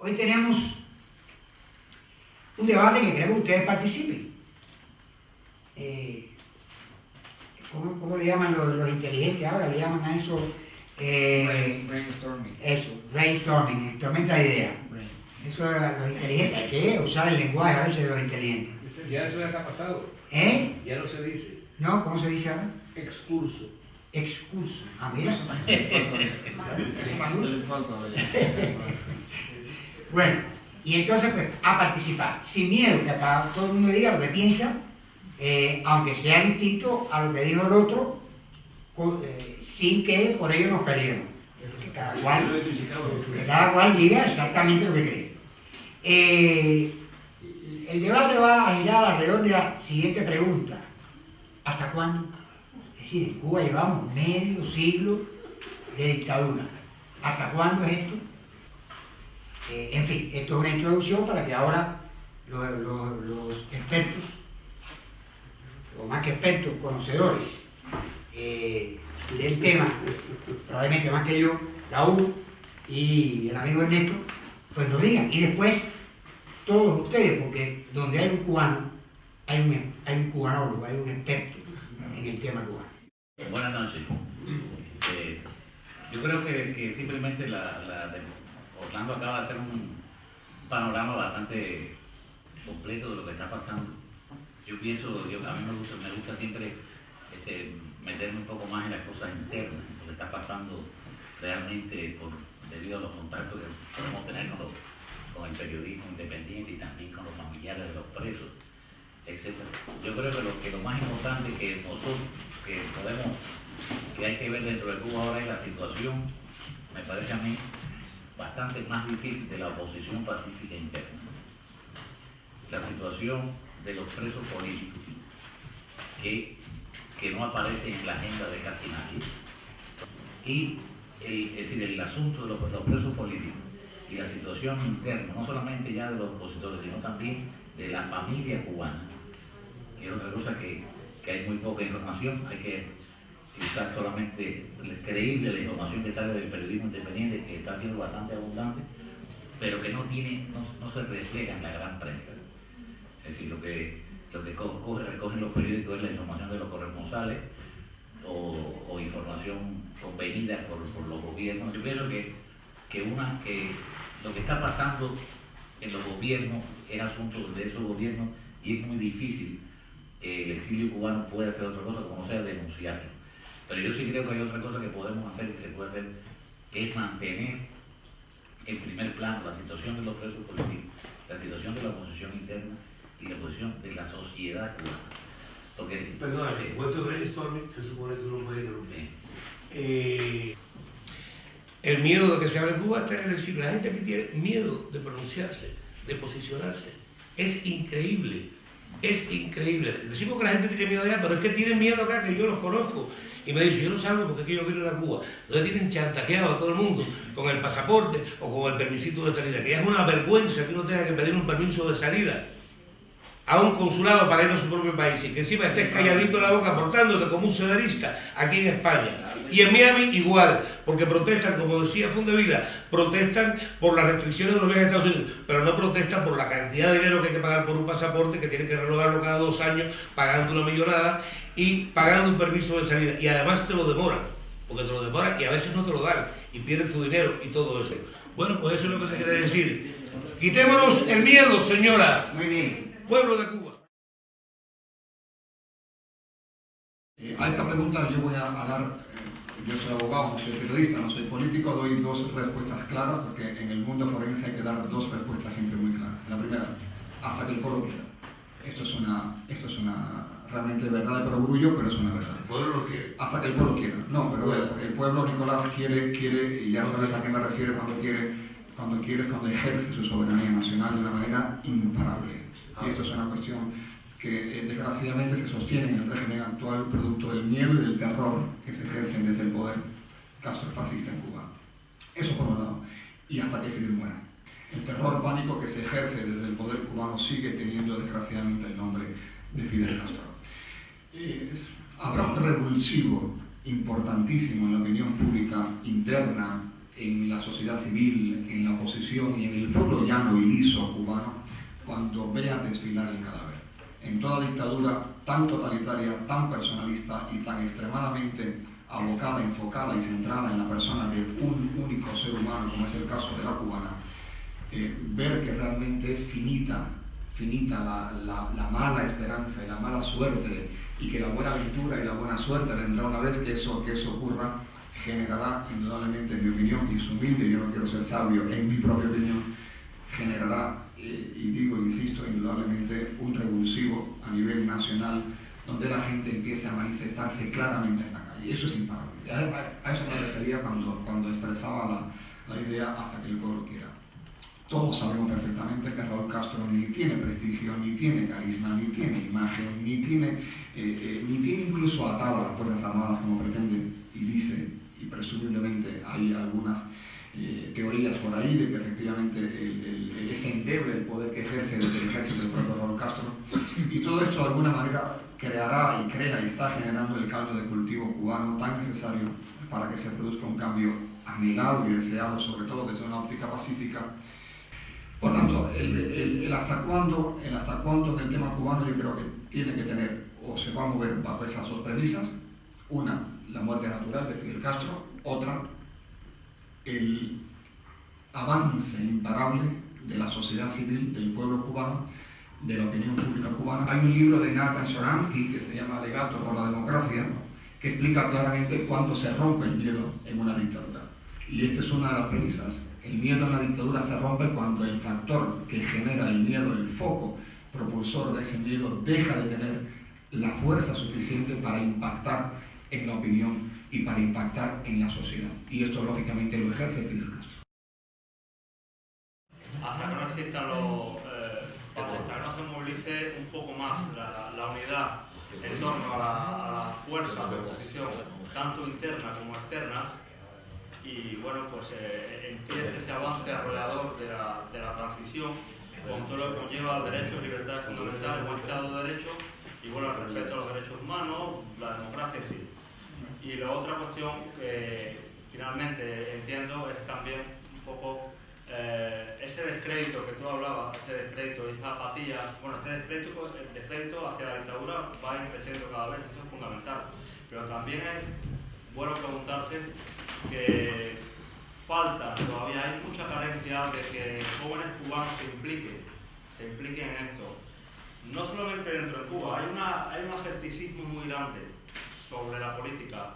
Hoy tenemos un debate que queremos que ustedes participen. ¿Cómo le llaman los inteligentes ahora? Le llaman a eso... brainstorming. Eso, brainstorming, tormenta de ideas. Eso es los inteligentes. Hay que usar el lenguaje a veces de los inteligentes. Ya eso ya está pasado. ¿Eh? Ya no se dice. ¿No? ¿Cómo se dice ahora? Excurso. Excurso. Ah, mira. Bueno, y entonces pues a participar, sin miedo, que acá todo el mundo diga lo que piensa, aunque sea distinto a lo que dijo el otro, sin que por ello nos peleemos. Que cada cual diga exactamente lo que cree. El debate va a girar alrededor de la siguiente pregunta. ¿Hasta cuándo? Es decir, en Cuba llevamos medio siglo de dictadura. ¿Hasta cuándo es esto? En fin, esto es una introducción para que ahora los expertos, o más que expertos, conocedores del tema, probablemente más que yo, Raúl y el amigo Ernesto, pues nos digan. Y después todos ustedes, porque donde hay un cubano, hay un cubanólogo, hay un experto en el tema cubano. Buenas noches. Yo creo que simplemente Orlando acaba de hacer un panorama bastante completo de lo que está pasando. Yo pienso, a mí me gusta siempre meterme un poco más en las cosas internas, lo que está pasando realmente debido a los contactos que podemos tener con el periodismo independiente y también con los familiares de los presos, etc. Yo creo que lo más importante que nosotros que hay que ver dentro de Cuba ahora es la situación, me parece a mí, bastante más difícil de la oposición pacífica interna. La situación de los presos políticos que no aparecen en la agenda de casi nadie. Y es decir, el asunto de los presos políticos y la situación interna, no solamente ya de los opositores, sino también de la familia cubana, que es otra cosa que hay muy poca información, hay que usar solamente creíble la información que sale del periodismo independiente, que está siendo bastante abundante, pero que no se refleja en la gran prensa. Es decir, lo que recogen los periódicos es la información de los corresponsales o información convenida por los gobiernos. Yo pienso que lo que está pasando en los gobiernos es asunto de esos gobiernos y es muy difícil que el exilio cubano pueda hacer otra cosa como sea denunciarlo. Pero yo sí creo que hay otra cosa que podemos hacer, que se puede hacer, que es mantener en primer plano la situación de los presos políticos, la situación de la oposición interna y la posición de la sociedad cubana. Porque, perdona, vuestro brainstorming se supone que uno puede interrumpir. El miedo de que se hable en Cuba está en el siglo. La gente que tiene miedo de pronunciarse, de posicionarse, es increíble. Es increíble. Decimos que la gente tiene miedo allá, pero es que tienen miedo acá, que yo los conozco. Y me dicen, yo no salgo porque aquí yo quiero ir a Cuba. Entonces tienen chantajeado a todo el mundo con el pasaporte o con el permisito de salida, que ya es una vergüenza que uno tenga que pedir un permiso de salida a un consulado para ir a su propio país y que encima estés calladito en la boca portándote como un cedarista aquí en España. Y en Miami igual, porque protestan, como decía Fundevila, protestan por las restricciones de los viajes a Estados Unidos, pero no protestan por la cantidad de dinero que hay que pagar por un pasaporte, que tienen que renovarlo cada 2 años, pagando una millonada y pagando un permiso de salida. Y además te lo demoran, porque te lo demoran y a veces no te lo dan, y pierdes tu dinero y todo eso. Bueno, pues eso es lo que te quiere decir. Quitémonos el miedo, señora. Muy bien. Pueblo de Cuba. A esta pregunta yo voy a dar, yo soy abogado, no soy periodista, no soy político, doy 2 respuestas claras, porque en el mundo forense hay que dar 2 respuestas siempre muy claras. La primera, hasta que el pueblo quiera. Esto es una realmente verdad de perogrullo, pero es una verdad. El pueblo lo quiere. Hasta que el pueblo quiera. No, pero el pueblo, Nicolás, quiere, y ya sabes a qué me refiero cuando ejerce su soberanía nacional de una manera imparable. Y esto es una cuestión que desgraciadamente se sostiene en el régimen actual producto del miedo y del terror que se ejercen desde el poder castrofascista en Cuba. Eso por un lado. Y hasta que Fidel muera. El terror pánico que se ejerce desde el poder cubano sigue teniendo desgraciadamente el nombre de Fidel Castro. Habrá un revulsivo importantísimo en la opinión pública interna en la sociedad civil, en la oposición y en el pueblo llano y liso cubano cuando vea desfilar el cadáver. En toda dictadura tan totalitaria, tan personalista y tan extremadamente abocada, enfocada y centrada en la persona de un único ser humano, como es el caso de la cubana, ver que realmente es finita la mala esperanza y la mala suerte, y que la buena aventura y la buena suerte vendrá una vez que eso ocurra, generará indudablemente, en mi opinión, y su humilde, yo no quiero ser sabio, en mi propia opinión, generará, y digo, insisto, indudablemente un revulsivo a nivel nacional, donde la gente empiece a manifestarse claramente en la calle. Eso es imparable. A eso me refería cuando expresaba la idea hasta que el pueblo quiera. Todos sabemos perfectamente que Raúl Castro ni tiene prestigio, ni tiene carisma, ni tiene imagen, ni tiene incluso atado a las Fuerzas Armadas como pretende y dice, y presumiblemente hay algunas teorías por ahí de que efectivamente es endeble el poder que ejerce desde el ejército del propio Raúl Castro. Y todo esto de alguna manera creará y crea y está generando el caldo de cultivo cubano tan necesario para que se produzca un cambio anhelado y deseado, sobre todo desde una óptica pacífica. Por tanto, el hasta cuándo en el tema cubano yo creo que tiene que tener o se va a mover bajo esas dos premisas. Una, la muerte natural de Fidel Castro. Otra, el avance imparable de la sociedad civil, del pueblo cubano, de la opinión pública cubana. Hay un libro de Nathan Sharansky que se llama Legato por la democracia, que explica claramente cuándo se rompe el miedo en una dictadura. Y esta es una de las premisas. El miedo en la dictadura se rompe cuando el factor que genera el miedo, el foco propulsor de ese miedo, deja de tener la fuerza suficiente para impactar en la opinión y para impactar en la sociedad. Y esto lógicamente lo ejerce Fidel Castro. Hasta que no existan hasta que no se movilice un poco más la unidad en torno a la fuerza de oposición, tanto interna como externa, y bueno, pues empiece ese avance alrededor de la transición con todo lo que conlleva derechos y libertades fundamentales, un Estado de Derecho y bueno, el respeto a los derechos humanos, la democracia en sí. Y la otra cuestión que finalmente entiendo es también un poco ese descrédito que tú hablabas, ese descrédito y esa apatía, bueno, el descrédito hacia la dictadura va a ir creciendo cada vez, eso es fundamental. Pero también es bueno preguntarse que todavía hay mucha carencia de que jóvenes cubanos se impliquen en esto. No solamente dentro de Cuba, hay un escepticismo muy grande sobre la política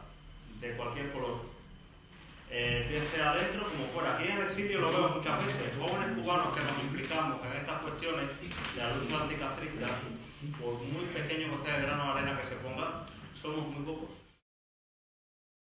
de cualquier color, bien sea adentro como fuera. Aquí en el exilio lo veo muchas veces, jóvenes cubanos que nos implicamos en estas cuestiones de la lucha anticastrista, por muy pequeño que sea el grano de arena que se ponga, somos muy pocos.